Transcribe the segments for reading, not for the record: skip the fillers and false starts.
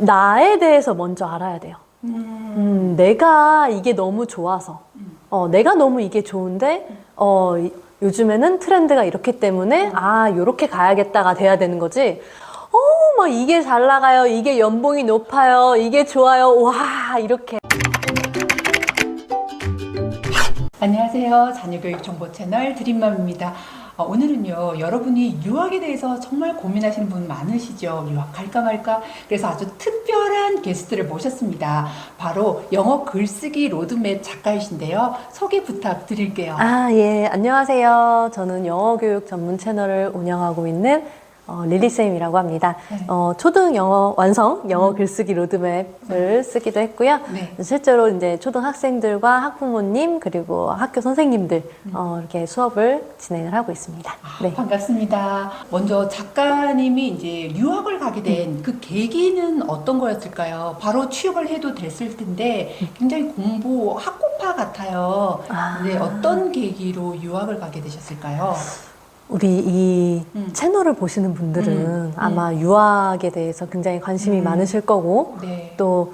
나에 대해서 먼저 알아야 돼요. 내가 이게 너무 좋아서, 내가 너무 이게 좋은데, 요즘에는 트렌드가 이렇기 때문에, 요렇게 가야겠다가 돼야 되는 거지. 막 이게 잘 나가요. 이게 연봉이 높아요. 이게 좋아요. 와, 이렇게. 안녕하세요. 자녀교육 정보 채널 드림맘입니다. 오늘은요, 여러분이 유학에 대해서 정말 고민하시는 분 많으시죠? 유학 갈까 말까? 그래서 아주 특별한 게스트를 모셨습니다. 바로 영어 글쓰기 로드맵 작가이신데요. 소개 부탁드릴게요. 예. 안녕하세요. 저는 영어 교육 전문 채널을 운영하고 있는 릴리쌤이라고 합니다. 네. 초등 영어 완성, 영어 글쓰기 로드맵을 쓰기도 했고요. 네. 실제로 이제 초등학생들과 학부모님 그리고 학교 선생님들 이렇게 수업을 진행을 하고 있습니다. 네. 반갑습니다. 먼저 작가님이 이제 유학을 가게 된 그 계기는 어떤 거였을까요? 바로 취업을 해도 됐을 텐데 굉장히 공부 학고파 같아요. 네, 어떤 계기로 유학을 가게 되셨을까요? 우리 이 채널을 보시는 분들은 아마 유학에 대해서 굉장히 관심이 많으실 거고, 네. 또,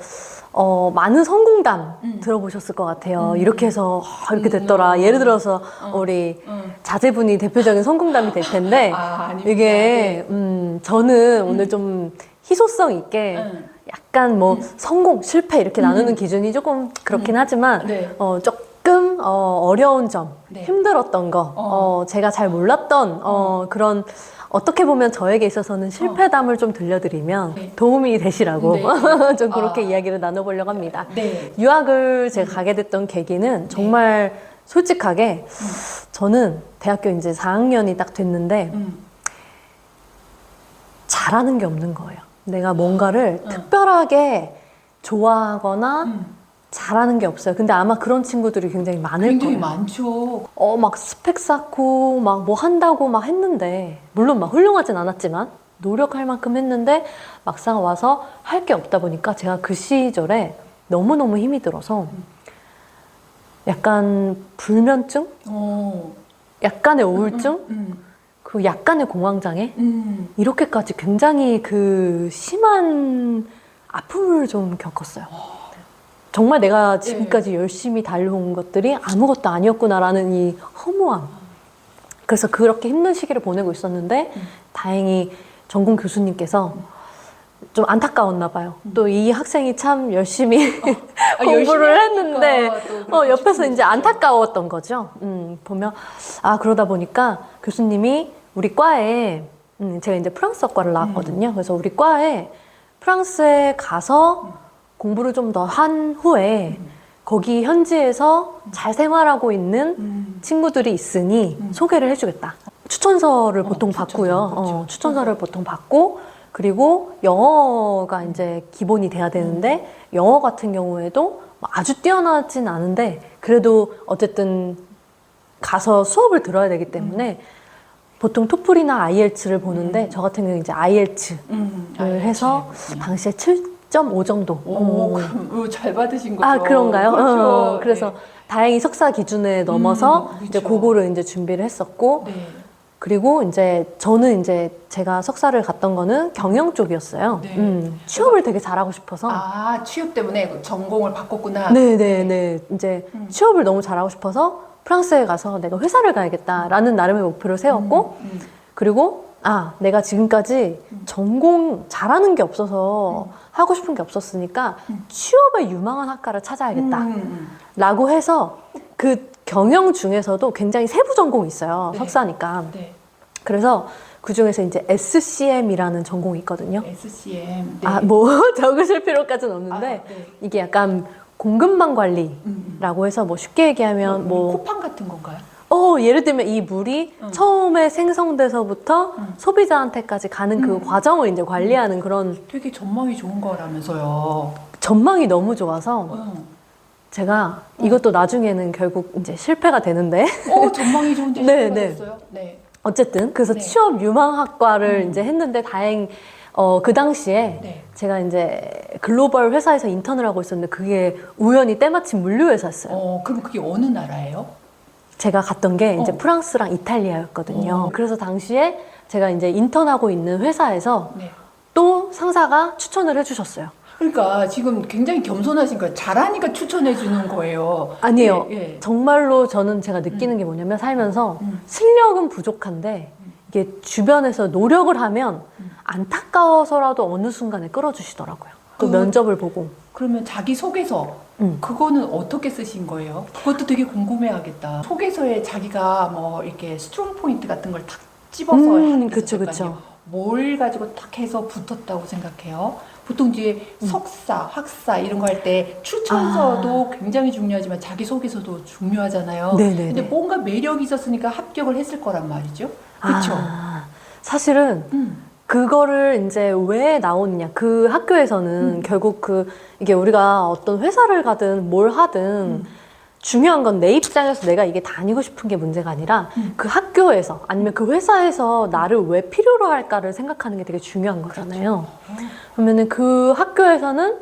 많은 성공담 들어보셨을 것 같아요. 이렇게 해서 이렇게 됐더라. 예를 들어서 우리 자제분이 대표적인 성공담이 될 텐데, 아닙니다. 이게, 저는 오늘 좀 희소성 있게 약간 뭐 성공, 실패 이렇게 나누는 기준이 조금 그렇긴 하지만, 네. 조금 어려운 점, 네. 힘들었던 거, 제가 잘 몰랐던 그런 어떻게 보면 저에게 있어서는 실패담을 좀 들려드리면 네. 도움이 되시라고 네. 좀 그렇게 이야기를 나눠보려고 합니다. 네. 유학을 제가 가게 됐던 계기는 정말 솔직하게 저는 대학교 이제 4학년이 딱 됐는데 잘하는 게 없는 거예요. 내가 뭔가를 특별하게 좋아하거나 잘하는 게 없어요. 근데 아마 그런 친구들이 굉장히 많을 굉장히 거예요. 많죠. 막 스펙 쌓고 막 뭐 한다고 막 했는데, 물론 막 훌륭하진 않았지만 노력할 만큼 했는데 막상 와서 할 게 없다 보니까 제가 그 시절에 너무너무 힘이 들어서 약간 불면증? 약간의 우울증? 그 약간의 공황장애? 이렇게까지 굉장히 그 심한 아픔을 좀 겪었어요. 정말 내가 지금까지 열심히 달려온 것들이 아무것도 아니었구나라는 이 허무함. 그래서 그렇게 힘든 시기를 보내고 있었는데 다행히 전공 교수님께서 좀 안타까웠나 봐요. 또 이 학생이 참 열심히 공부를 했는데 옆에서 이제 안타까웠던 거죠. 보면 그러다 보니까 교수님이 우리 과에 제가 이제 프랑스어과를 나왔거든요. 그래서 우리 과에 프랑스에 가서 공부를 좀 더 한 후에 거기 현지에서 잘 생활하고 있는 친구들이 있으니 소개를 해주겠다. 추천서를 보통 받고요. 그렇죠. 추천서를 보통 받고, 그리고 영어가 이제 기본이 돼야 되는데 영어 같은 경우에도 아주 뛰어나진 않은데 그래도 어쨌든 가서 수업을 들어야 되기 때문에 보통 토플이나 IELTS를 보는데 저 같은 경우는 이제 IELTS를 해서 당시에 7.5 정도. 그럼 잘 받으신 거죠? 그런가요? 그렇죠. 그래서 네. 다행히 석사 기준에 넘어서 이제 그렇죠. 그거를 이제 준비를 했었고, 네. 그리고 이제 저는 이제 제가 석사를 갔던 거는 경영 쪽이었어요. 네. 취업을 되게 잘하고 싶어서. 취업 때문에 전공을 바꿨구나. 네네네. 이제 취업을 너무 잘하고 싶어서 프랑스에 가서 내가 회사를 가야겠다라는 나름의 목표를 세웠고, 그리고 내가 지금까지 전공 잘하는 게 없어서 하고 싶은 게 없었으니까 취업에 유망한 학과를 찾아야겠다 라고 해서 그 경영 중에서도 굉장히 세부 전공이 있어요. 네. 석사니까. 네. 그래서 그 중에서 이제 SCM이라는 전공이 있거든요. SCM. 네. 뭐 적으실 필요까지는 없는데 네. 이게 약간 공급망 관리라고 해서 뭐 쉽게 얘기하면 뭐 쿠팡 같은 건가요? 예를 들면 이 물이 처음에 생성돼서부터 소비자한테까지 가는 그 과정을 이제 관리하는 그런 되게 전망이 좋은 거라면서요. 전망이 너무 좋아서 제가 이것도 나중에는 결국 이제 실패가 되는데 전망이 좋은데 네, 실패가 네. 됐어요? 네. 어쨌든 그래서 네. 취업 유망학과를 이제 했는데 다행 그 당시에 네. 제가 이제 글로벌 회사에서 인턴을 하고 있었는데 그게 우연히 때마침 물류회사였어요. 그럼 그게 어느 나라예요? 제가 갔던 게 이제 프랑스랑 이탈리아였거든요. 그래서 당시에 제가 이제 인턴하고 있는 회사에서 네. 또 상사가 추천을 해주셨어요. 그러니까 지금 굉장히 겸손하신 거예요. 잘하니까 추천해 주는 거예요. 아니에요. 예, 예. 정말로 저는 제가 느끼는 게 뭐냐면 살면서 실력은 부족한데 이게 주변에서 노력을 하면 안타까워서라도 어느 순간에 끌어주시더라고요. 그 면접을 보고. 그러면 자기 소개서 그거는 어떻게 쓰신 거예요? 그것도 되게 궁금해하겠다. 소개서에 자기가 뭐 이렇게 스트롱 포인트 같은 걸 탁 집어서 하는 게 그쵸, 있을 거 아니에요? 뭘 가지고 딱 해서 붙었다고 생각해요? 보통 이제 석사, 학사 이런 거 할 때 추천서도 굉장히 중요하지만 자기소개서도 중요하잖아요. 네네네. 근데 뭔가 매력이 있었으니까 합격을 했을 거란 말이죠. 그렇죠? 사실은 그거를 이제 왜 나오느냐. 그 학교에서는 결국 이게 우리가 어떤 회사를 가든 뭘 하든 중요한 건 내 입장에서 내가 이게 다니고 싶은 게 문제가 아니라 그 학교에서 아니면 그 회사에서 나를 왜 필요로 할까를 생각하는 게 되게 중요한 거잖아요. 그러면은 그 학교에서는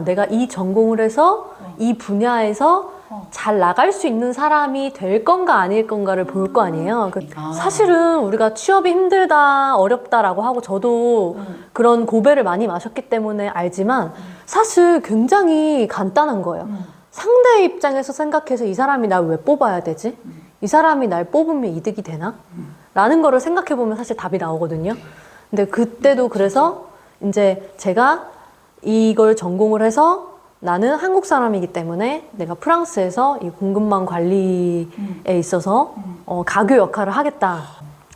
내가 이 전공을 해서 이 분야에서 잘 나갈 수 있는 사람이 될 건가 아닐 건가를 볼 거 아니에요. 사실은 우리가 취업이 힘들다, 어렵다라고 하고 저도 그런 고배를 많이 마셨기 때문에 알지만 사실 굉장히 간단한 거예요. 상대의 입장에서 생각해서 이 사람이 날 왜 뽑아야 되지? 이 사람이 날 뽑으면 이득이 되나? 라는 거를 생각해 보면 사실 답이 나오거든요. 근데 그때도 그래서 이제 제가 이걸 전공을 해서 나는 한국 사람이기 때문에 내가 프랑스에서 이 공급망 관리에 있어서 가교 역할을 하겠다.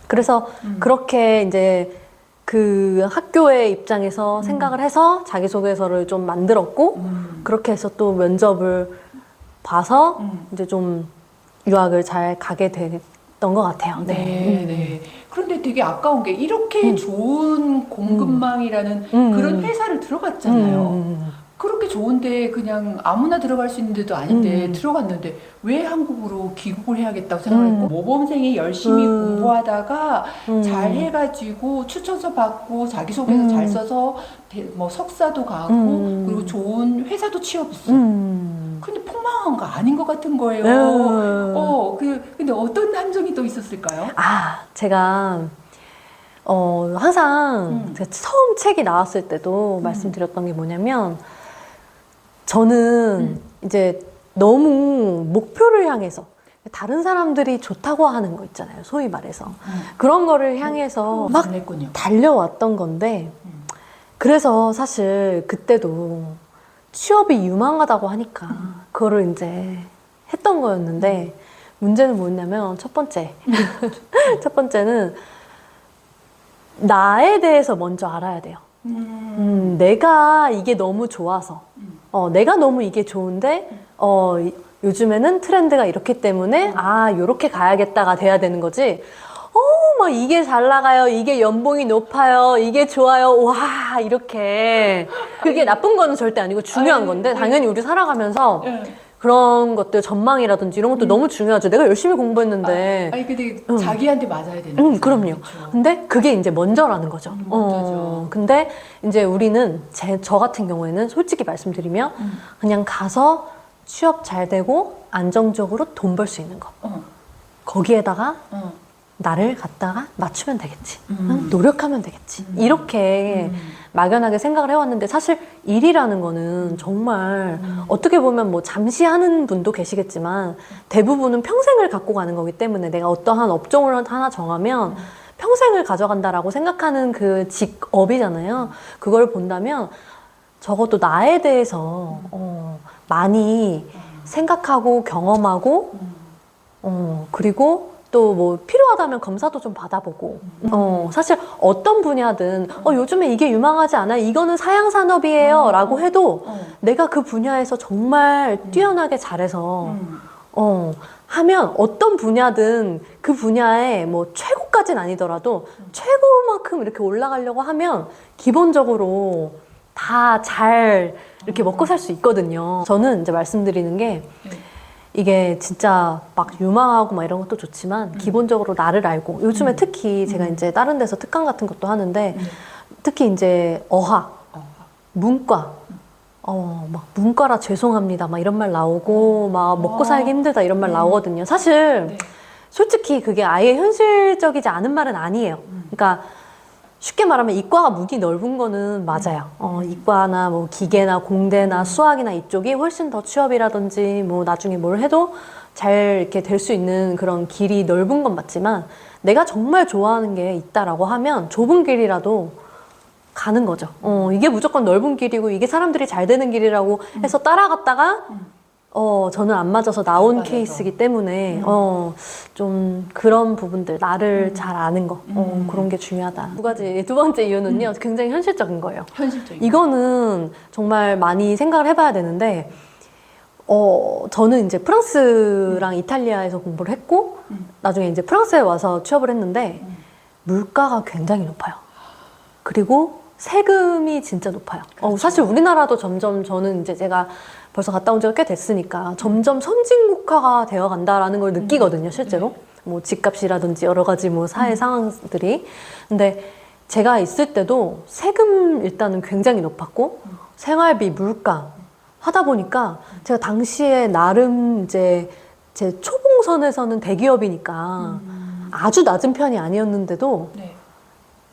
그래서 그렇게 이제 그 학교의 입장에서 생각을 해서 자기소개서를 좀 만들었고 그렇게 해서 또 면접을 봐서 이제 좀 유학을 잘 가게 됐던 것 같아요. 네, 네. 그런데 되게 아까운 게 이렇게 좋은 공급망이라는 그런 회사를 들어갔잖아요. 그렇게 좋은데 그냥 아무나 들어갈 수 있는 데도 아닌데 들어갔는데 왜 한국으로 귀국을 해야겠다고 생각했고 모범생이 열심히 공부하다가 잘 해가지고 추천서 받고 자기소개서 잘 써서 뭐 석사도 가고 그리고 좋은 회사도 취업했어. 근데 폭망한 거 아닌 것 같은 거예요. 근데 어떤 함정이 또 있었을까요? 제가 항상 제가 처음 책이 나왔을 때도 말씀드렸던 게 뭐냐면 저는 이제 너무 목표를 향해서 다른 사람들이 좋다고 하는 거 있잖아요. 소위 말해서. 그런 거를 향해서 막 달려왔던 건데 그래서 사실 그때도 취업이 유망하다고 하니까 그거를 이제 했던 거였는데 문제는 뭐였냐면 첫 번째는 나에 대해서 먼저 알아야 돼요. 내가 이게 너무 좋아서 내가 너무 이게 좋은데 요즘에는 트렌드가 이렇기 때문에 요렇게 가야겠다가 돼야 되는 거지. 막 이게 잘 나가요, 이게 연봉이 높아요, 이게 좋아요, 와 이렇게. 그게 나쁜 거는 절대 아니고 중요한 건데 당연히 우리 살아가면서 그런 것들 전망이라든지 이런 것도 너무 중요하죠. 내가 열심히 공부했는데. 근데 자기한테 맞아야 되는 거죠. 그럼요. 그렇죠. 근데 그게 이제 먼저라는 거죠. 먼저죠. 근데 이제 우리는 저 같은 경우에는 솔직히 말씀드리면 그냥 가서 취업 잘 되고 안정적으로 돈 벌 수 있는 거. 거기에다가 나를 갖다가 맞추면 되겠지. 노력하면 되겠지. 이렇게 막연하게 생각을 해왔는데 사실 일이라는 거는 정말 어떻게 보면 뭐 잠시 하는 분도 계시겠지만 대부분은 평생을 갖고 가는 거기 때문에 내가 어떠한 업종을 하나 정하면 평생을 가져간다라고 생각하는 그 직업이잖아요. 그걸 본다면 적어도 나에 대해서 많이 생각하고 경험하고 그리고 또 뭐 필요하다면 검사도 좀 받아보고 사실 어떤 분야든 요즘에 이게 유망하지 않아요, 이거는 사양산업이에요 라고 해도 내가 그 분야에서 정말 뛰어나게 잘해서 하면 어떤 분야든 그 분야에 뭐 최고까지는 아니더라도 최고만큼 이렇게 올라가려고 하면 기본적으로 다 잘 이렇게 먹고 살 수 있거든요. 저는 이제 말씀드리는 게 이게 진짜 막 유망하고 막 이런 것도 좋지만 기본적으로 나를 알고 요즘에 특히 제가 이제 다른 데서 특강 같은 것도 하는데 특히 이제 어학, 문과 막 문과라 죄송합니다 막 이런 말 나오고 막 먹고 살기 힘들다 이런 말 나오거든요. 사실 솔직히 그게 아예 현실적이지 않은 말은 아니에요. 그러니까 쉽게 말하면 이과가 문이 넓은 거는 맞아요. 이과나 뭐 기계나 공대나 수학이나 이쪽이 훨씬 더 취업이라든지 뭐 나중에 뭘 해도 잘 이렇게 될 수 있는 그런 길이 넓은 건 맞지만 내가 정말 좋아하는 게 있다라고 하면 좁은 길이라도 가는 거죠. 이게 무조건 넓은 길이고 이게 사람들이 잘 되는 길이라고 해서 따라갔다가 저는 안 맞아서 나온 맞아서. 케이스이기 때문에 좀 그런 부분들 나를 잘 아는 거 그런 게 중요하다. 두 번째 이유는요 굉장히 현실적인 거예요. 현실적인. 이거는 정말 많이 생각을 해봐야 되는데 저는 이제 프랑스랑 이탈리아에서 공부를 했고 나중에 이제 프랑스에 와서 취업을 했는데 물가가 굉장히 높아요. 그리고 세금이 진짜 높아요. 그렇죠. 사실 우리나라도 점점 저는 이제 제가 벌써 갔다 온 지가 꽤 됐으니까 점점 선진국화가 되어 간다라는 걸 느끼거든요, 실제로. 뭐 집값이라든지 여러 가지 뭐 사회 상황들이. 근데 제가 있을 때도 세금 일단은 굉장히 높았고 생활비, 물가 하다 보니까 제가 당시에 나름 이제 제 초봉선에서는 대기업이니까 아주 낮은 편이 아니었는데도 네.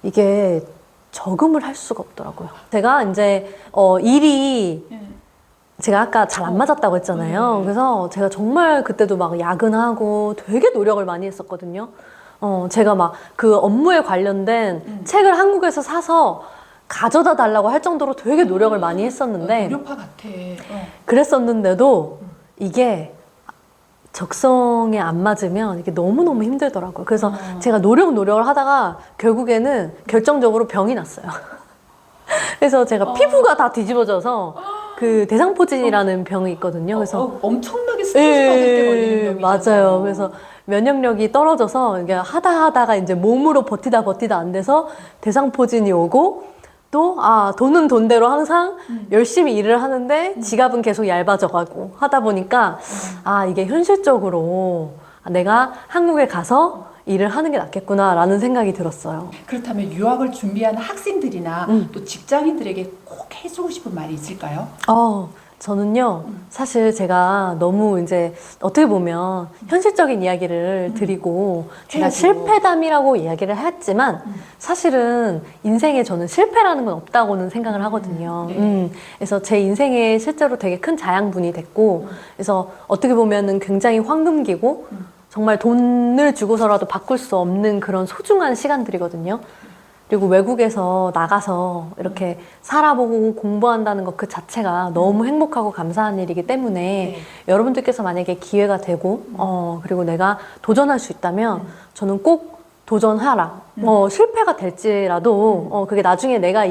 이게 적응을 할 수가 없더라고요. 제가 이제 일이 제가 아까 잘 안 맞았다고 했잖아요. 그래서 제가 정말 그때도 막 야근하고 되게 노력을 많이 했었거든요. 제가 막 그 업무에 관련된 책을 한국에서 사서 가져다 달라고 할 정도로 되게 노력을 많이 했었는데 노력파 같아. 그랬었는데도 이게 적성에 안 맞으면 이게 너무너무 힘들더라고요. 그래서 제가 노력을 하다가 결국에는 결정적으로 병이 났어요. 그래서 제가 피부가 다 뒤집어져서 그 대상포진이라는 병이 있거든요. 그래서 엄청나게 스트레스 받을 때 걸리는 병이잖아요. 맞아요. 그래서 면역력이 떨어져서 이게 하다가 이제 몸으로 버티다 안 돼서 대상포진이 오고 또 돈은 돈대로 항상 열심히 일을 하는데 지갑은 계속 얇아져 가고 하다 보니까 이게 현실적으로 내가 한국에 가서 일을 하는 게 낫겠구나라는 생각이 들었어요. 그렇다면 유학을 준비하는 학생들이나 또 직장인들에게 꼭 해주고 싶은 말이 있을까요? 저는요, 사실 제가 너무 이제 어떻게 보면 현실적인 이야기를 드리고 제가 해야죠. 실패담이라고 이야기를 했지만 사실은 인생에 저는 실패라는 건 없다고는 생각을 하거든요. 네. 그래서 제 인생에 실제로 되게 큰 자양분이 됐고 그래서 어떻게 보면은 굉장히 황금기고 정말 돈을 주고서라도 바꿀 수 없는 그런 소중한 시간들이거든요. 그리고 외국에서 나가서 이렇게 살아보고 공부한다는 것 그 자체가 너무 행복하고 감사한 일이기 때문에 여러분들께서 만약에 기회가 되고 그리고 내가 도전할 수 있다면 저는 꼭 도전하라. 실패가 될지라도 그게 나중에 내가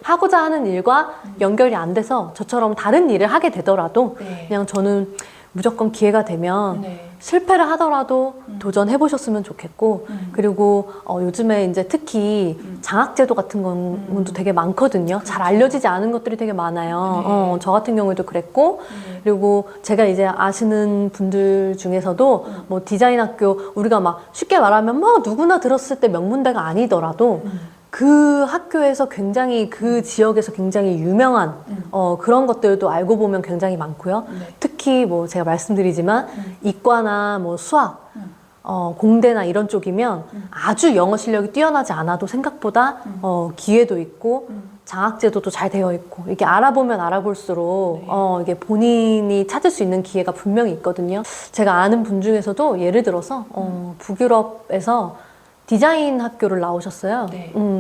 하고자 하는 일과 연결이 안 돼서 저처럼 다른 일을 하게 되더라도 그냥 저는 무조건 기회가 되면 실패를 하더라도 도전해 보셨으면 좋겠고 그리고 요즘에 이제 특히 장학제도 같은 것도 되게 많거든요. 잘 알려지지 않은 것들이 되게 많아요. 저 같은 경우에도 그랬고 그리고 제가 이제 아시는 분들 중에서도 뭐 디자인 학교 우리가 막 쉽게 말하면 뭐 누구나 들었을 때 명문대가 아니더라도 그 학교에서 굉장히 그 지역에서 굉장히 유명한 그런 것들도 알고 보면 굉장히 많고요. 특히 뭐 제가 말씀드리지만 이과나 뭐 수학, 공대나 이런 쪽이면 아주 영어 실력이 뛰어나지 않아도 생각보다 기회도 있고 장학제도도 잘 되어 있고 이게 알아보면 알아볼수록 이게 본인이 찾을 수 있는 기회가 분명히 있거든요. 제가 아는 분 중에서도 예를 들어서 북유럽에서 디자인 학교를 나오셨어요.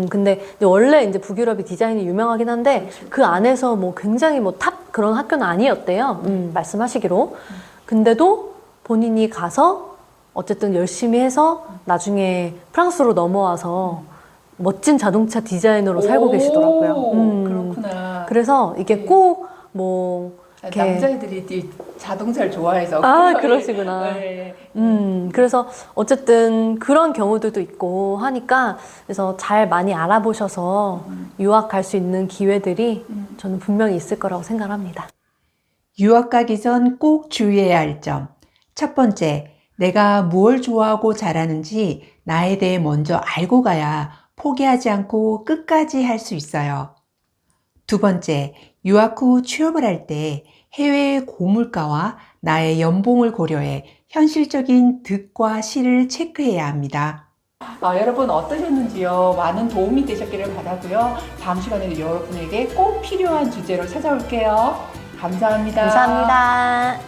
근데 이제 원래 이제 북유럽이 디자인이 유명하긴 한데 그 안에서 뭐 굉장히 뭐 탑 그런 학교는 아니었대요. 말씀하시기로. 근데도 본인이 가서 어쨌든 열심히 해서 나중에 프랑스로 넘어와서 멋진 자동차 디자이너로 살고 계시더라고요. 그렇구나. 그래서 이게 꼭 뭐 남자애들이 자동차를 좋아해서 그러시구나. 그래서 어쨌든 그런 경우들도 있고 하니까 그래서 잘 많이 알아보셔서 유학 갈 수 있는 기회들이 저는 분명히 있을 거라고 생각합니다. 유학 가기 전 꼭 주의해야 할 점. 첫 번째, 내가 무엇을 좋아하고 잘하는지 나에 대해 먼저 알고 가야 포기하지 않고 끝까지 할 수 있어요. 두 번째, 유학 후 취업을 할 때 해외의 고물가와 나의 연봉을 고려해 현실적인 득과 실을 체크해야 합니다. 여러분 어떠셨는지요? 많은 도움이 되셨기를 바라고요. 다음 시간에도 여러분에게 꼭 필요한 주제로 찾아올게요. 감사합니다. 감사합니다.